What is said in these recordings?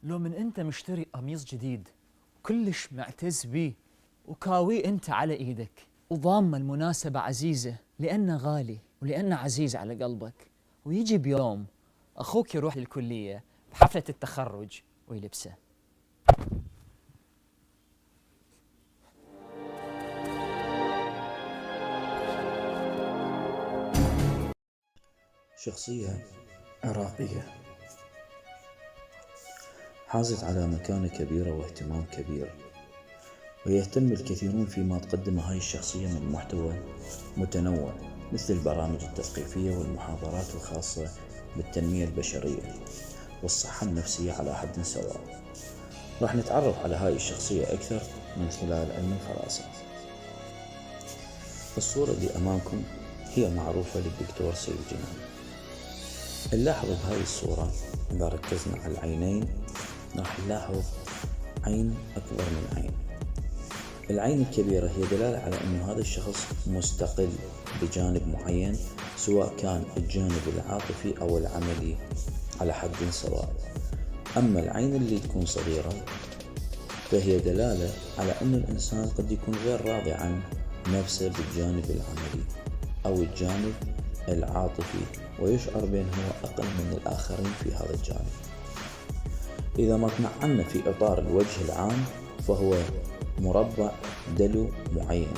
لو من أنت مشتري قميص جديد كلش معتز بيه وكاويه أنت على إيدك وضامة المناسبة عزيزة لأنه غالي ولأنه عزيز على قلبك، ويجي بيوم أخوك يروح للكلية بحفلة التخرج ويلبسه. شخصية عراقية حازت على مكانة كبيرة واهتمام كبير، ويهتم الكثيرون فيما تقدم هاي الشخصية من محتوى متنوع مثل البرامج التثقيفية والمحاضرات الخاصة بالتنمية البشرية والصحة النفسية على حد سواء. راح نتعرف على هاي الشخصية أكثر من خلال علم الفراسة. الصورة اللي أمامكم هي معروفة للدكتور سيف جنان. نلاحظ بهاي الصورة إذا ركزنا على العينين راح نلاحظ عين أكبر من عين. العين الكبيرة هي دلالة على أن هذا الشخص مستقل بجانب معين، سواء كان الجانب العاطفي أو العملي على حد سواء. أما العين اللي تكون صغيرة فهي دلالة على أن الإنسان قد يكون غير راضي عن نفسه بالجانب العملي أو الجانب العاطفي، ويشعر بأنه هو أقل من الآخرين في هذا الجانب. إذا ما تمعنا في إطار الوجه العام فهو مربع دلو معين.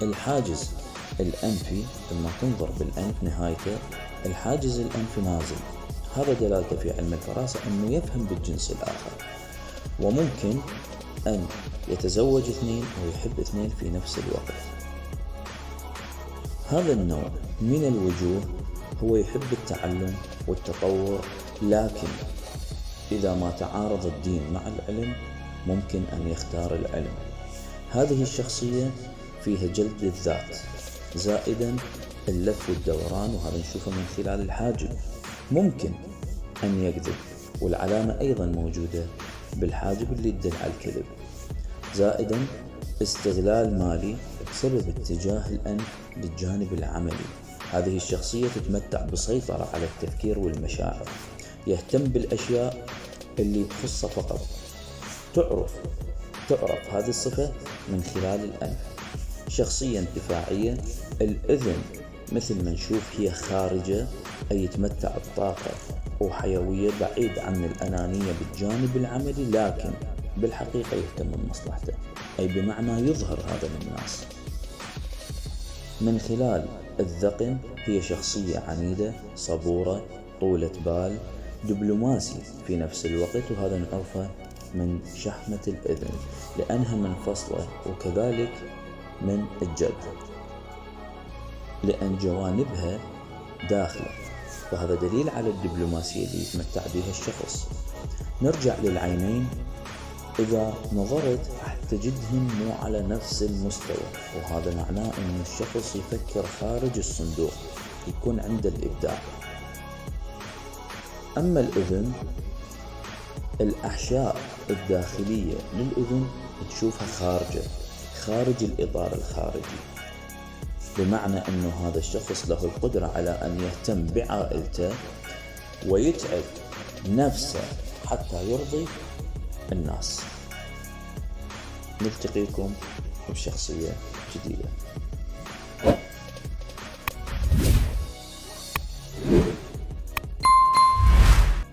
الحاجز الأنفي لما تنظر بالأنف نهايته الحاجز الأنفي نازل، هذا دلالته في علم الفراسة أنه يفهم بالجنس الآخر، وممكن أن يتزوج اثنين أو يحب اثنين في نفس الوقت. هذا النوع من الوجوه هو يحب التعلم والتطور، لكن إذا ما تعارض الدين مع العلم ممكن أن يختار العلم. هذه الشخصية فيها جلد الذات زائدا اللف والدوران، وهذا نشوفه من خلال الحاجب. ممكن أن يكذب، والعلامة أيضا موجودة بالحاجب اللي تدل على الكذب. زائدا استغلال مالي بسبب اتجاه الأنف للجانب العملي. هذه الشخصية تتمتع بسيطرة على التفكير والمشاعر، يهتم بالأشياء اللي تخصه فقط. تعرف هذه الصفة من خلال الأنف. شخصية انتفاعية. الأذن مثل ما نشوف هي خارجة، أي يتمتع بطاقة وحيوية بعيد عن الأنانية بالجانب العملي، لكن بالحقيقة يهتم بمصلحته، أي بمعنى يظهر هذا للناس. من خلال الذقن هي شخصية عنيدة صبورة طولة بال دبلوماسي في نفس الوقت، وهذا نعرفه من شحمة الأذن لأنها منفصلة، وكذلك من الجد لأن جوانبها داخلة، وهذا دليل على الدبلوماسية اللي يتمتع بها الشخص. نرجع للعينين، إذا نظرت راح تجدهم مو على نفس المستوى، وهذا معناه أن الشخص يفكر خارج الصندوق، يكون عنده الإبداع. أما الأذن، الأحشاء الداخلية للأذن تشوفها خارج الإطار الخارجي، بمعنى أنه هذا الشخص له القدرة على أن يهتم بعائلته ويتعب نفسه حتى يرضي الناس. نلتقيكم بشخصية جديدة.